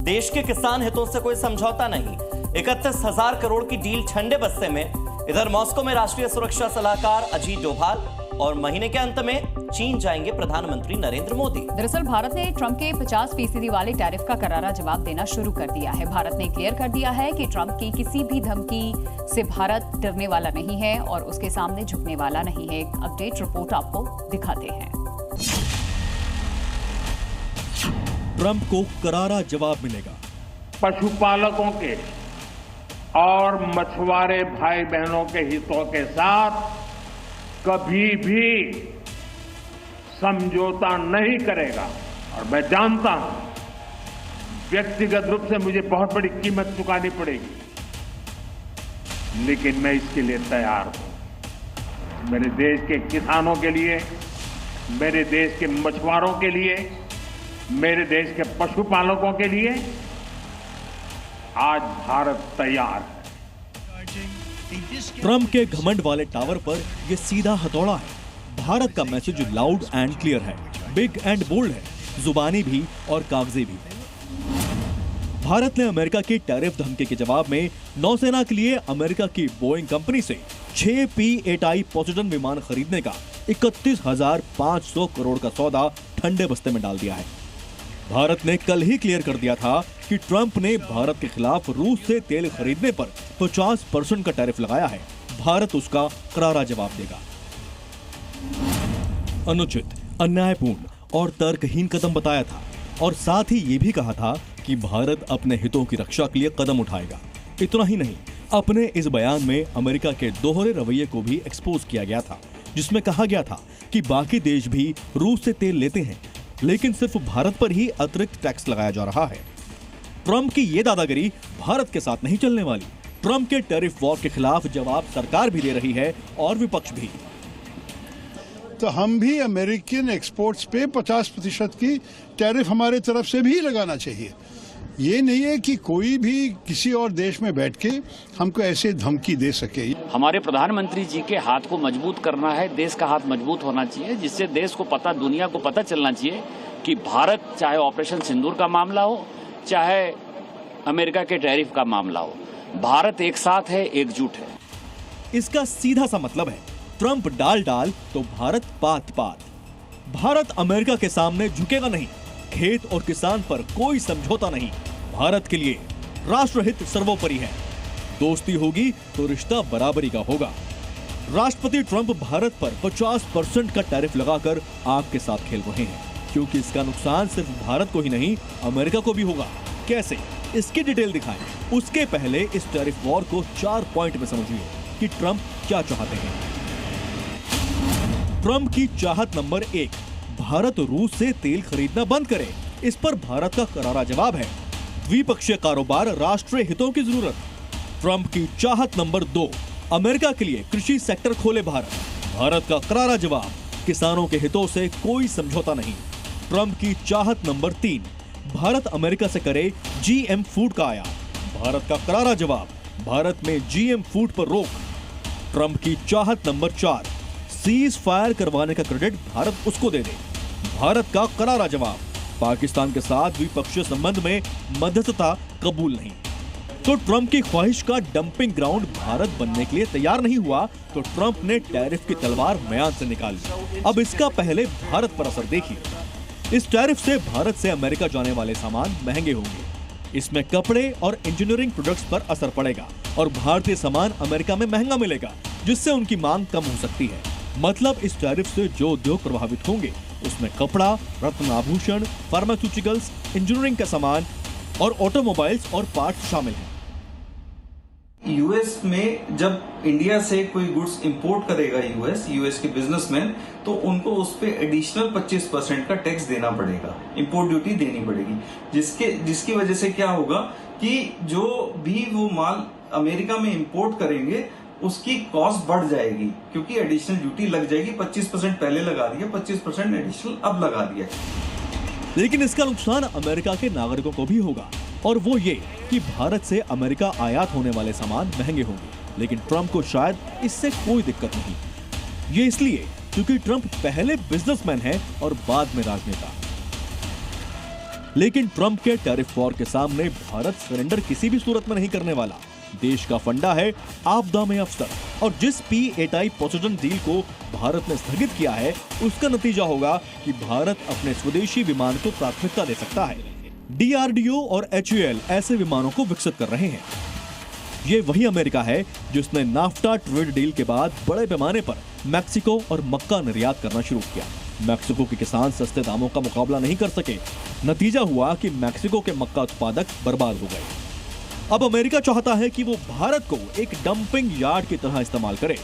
देश के किसान हितों से कोई समझौता नहीं। 31,000 करोड़ की डील ठंडे बस्ते में। इधर मॉस्को में राष्ट्रीय सुरक्षा सलाहकार अजीत डोभाल और महीने के अंत में चीन जाएंगे प्रधानमंत्री नरेंद्र मोदी। दरअसल भारत ने ट्रंप के 50% वाले टैरिफ का करारा जवाब देना शुरू कर दिया है। भारत ने क्लियर कर दिया है कि ट्रंप की किसी भी धमकी से भारत डरने वाला नहीं है और उसके सामने झुकने वाला नहीं है। एक अपडेट रिपोर्ट आपको दिखाते हैं। ट्रंप को करारा जवाब मिलेगा। पशुपालकों के और मछुआरे भाई बहनों के हितों के साथ कभी भी समझौता नहीं करेगा और मैं जानता हूं व्यक्तिगत रूप से मुझे बहुत बड़ी कीमत चुकानी पड़ेगी, लेकिन मैं इसके लिए तैयार हूं। मेरे देश के किसानों के लिए, मेरे देश के मछुआरों के लिए, मेरे देश के पशुपालकों के लिए आज भारत तैयार है। ट्रंप के घमंड वाले टावर पर यह सीधा हथौड़ा है। भारत का मैसेज लाउड एंड क्लियर है, बिग एंड बोल्ड है, जुबानी भी और कागजी भी। भारत ने अमेरिका की टैरिफ धमकी के जवाब में नौसेना के लिए अमेरिका की बोइंग कंपनी से 6 P-8I पोसेडन विमान खरीदने का 31,500 करोड़ का सौदा ठंडे बस्ते में डाल दिया है। भारत ने कल ही क्लियर कर दिया था कि ट्रंप ने भारत के खिलाफ रूस से तेल खरीदने पर 50% का टैरिफ लगाया है। भारत उसका करारा जवाब देगा। अनुचित, अन्यायपूर्ण और तर्कहीन कदम बताया था और साथ ही ये भी कहा था कि भारत अपने हितों की रक्षा के लिए कदम उठाएगा। इतना ही नहीं, अपने इस बयान में अमेरिका के दोहरे रवैये को भी एक्सपोज किया गया था, जिसमें कहा गया था कि बाकी देश भी रूस से तेल लेते हैं, लेकिन सिर्फ भारत पर ही अतिरिक्त टैक्स लगाया जा रहा है। ट्रंप की ये दादागिरी भारत के साथ नहीं चलने वाली। ट्रंप के टैरिफ वॉर के खिलाफ जवाब सरकार भी दे रही है और विपक्ष भी। तो हम भी अमेरिकन एक्सपोर्ट्स पे 50% की टैरिफ हमारे तरफ से भी लगाना चाहिए। ये नहीं है कि कोई भी किसी और देश में बैठ के हमको ऐसे धमकी दे सके। हमारे प्रधानमंत्री जी के हाथ को मजबूत करना है, देश का हाथ मजबूत होना चाहिए, जिससे देश को पता, दुनिया को पता चलना चाहिए कि भारत, चाहे ऑपरेशन सिंदूर का मामला हो, चाहे अमेरिका के टैरिफ का मामला हो, भारत एक साथ है, एकजुट है। इसका सीधा सा मतलब है, ट्रंप डाल डाल तो भारत पात पात। भारत अमेरिका के सामने झुकेगा नहीं। खेत और किसान पर कोई समझौता नहीं। भारत के लिए राष्ट्रहित सर्वोपरि है। दोस्ती होगी तो रिश्ता बराबरी का होगा। राष्ट्रपति ट्रंप भारत पर 50% का टैरिफ लगाकर आग के साथ खेल रहे हैं, क्योंकि इसका नुकसान सिर्फ भारत को ही नहीं, अमेरिका को भी होगा। कैसे, इसकी डिटेल दिखाएं। उसके पहले इस टैरिफ वॉर को 4 पॉइंट में समझिए कि ट्रंप क्या चाहते हैं। ट्रंप की चाहत नंबर 1, भारत रूस से तेल खरीदना बंद करे। इस पर भारत का करारा जवाब है, द्विपक्षीय कारोबार, राष्ट्रीय हितों की जरूरत। ट्रंप की चाहत नंबर 2, अमेरिका के लिए कृषि सेक्टर खोले भारत। भारत का करारा जवाब, किसानों के हितों से कोई समझौता नहीं। ट्रंप की चाहत नंबर 3, भारत अमेरिका से करे GM फूड का आयात। भारत का करारा जवाब, भारत में GM फूड पर रोक। ट्रंप की चाहत नंबर 4, सीज फायर करवाने का क्रेडिट भारत उसको दे दे। भारत का करारा जवाब, पाकिस्तान के साथ द्विपक्षीय संबंध में मध्यस्थता कबूल नहीं। तो ट्रंप की ख्वाहिश का डंपिंग ग्राउंड भारत बनने के लिए तैयार नहीं हुआ तो ट्रंप ने टैरिफ की तलवार म्यान से निकाल ली। अब इसका पहले भारत पर असर देखिए। इस टैरिफ से भारत से अमेरिका जाने वाले सामान महंगे होंगे। इसमें कपड़े और इंजीनियरिंग प्रोडक्ट्स पर असर पड़ेगा और भारतीय सामान अमेरिका में महंगा मिलेगा, जिससे उनकी मांग कम हो सकती है। मतलब इस टैरिफ से जो उद्योग प्रभावित होंगे उसमें कपड़ा, रत्न आभूषण, फार्मास्यूटिकल्स, इंजीनियरिंग का सामान और ऑटोमोबाइल्स और पार्ट्स शामिल हैं। यूएस में जब इंडिया से कोई गुड्स इंपोर्ट करेगा यूएस के बिजनेसमैन, तो उनको उस पे एडिशनल 25% का टैक्स देना पड़ेगा, इंपोर्ट ड्यूटी देनी पड़ेगी, जिसकी वजह से क्या होगा कि जो भी वो माल अमेरिका में इंपोर्ट करेंगे उसकी कॉस्ट बढ़ जाएगी, क्योंकि एडिशनल ड्यूटी लग जाएगी। 25% पहले लगा दिया, 25% एडिशनल अब लगा दिया। लेकिन इसका नुकसान अमेरिका के नागरिकों को भी होगा, और वो ये कि भारत से अमेरिका आयात होने वाले सामान महंगे होंगे। लेकिन ट्रंप को शायद इससे कोई दिक्कत नहीं। ये इसलिए क्योंकि ट्रंप पहले बिजनेसमैन है और बाद में राजनेता। लेकिन ट्रंप के टैरिफ वॉर के सामने भारत सरेंडर किसी भी सूरत में नहीं करने वाला। देश का फंडा है आपदा में अवसर, और जिस P8I पोसेडन डील को भारत ने स्थगित किया है उसका नतीजा होगा कि भारत अपने स्वदेशी विमान को प्राथमिकता दे सकता है। DRDO और HAL ऐसे विमानों को विकसित कर रहे हैं। ये वही अमेरिका है जिसने नाफ्टा ट्रेड डील के बाद बड़े पैमाने पर मैक्सिको और मक्का निर्यात करना शुरू किया। मैक्सिको के किसान सस्ते दामों का मुकाबला नहीं कर सके। नतीजा हुआ कि मैक्सिको के मक्का उत्पादक बर्बाद हो गए। अब अमेरिका चाहता है कि वो भारत को एक डंपिंग यार्ड की तरह इस्तेमाल करे,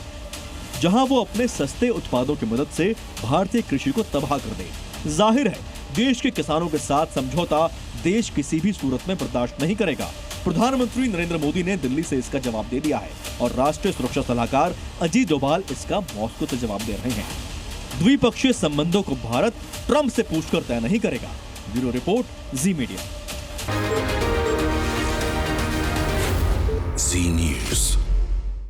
जहां वो अपने सस्ते उत्पादों की मदद से भारतीय कृषि को तबाह कर दे। जाहिर है देश के किसानों के साथ समझौता देश किसी भी सूरत में बर्दाश्त नहीं करेगा। प्रधानमंत्री नरेंद्र मोदी ने दिल्ली से इसका जवाब दे दिया है और राष्ट्रीय सुरक्षा सलाहकार अजीत डोभाल इसका मॉस्को से जवाब दे रहे हैं। द्विपक्षीय संबंधों को भारत ट्रंप से पूछकर तय नहीं करेगा। ब्यूरो रिपोर्ट, जी मीडिया। जी न्यूज़।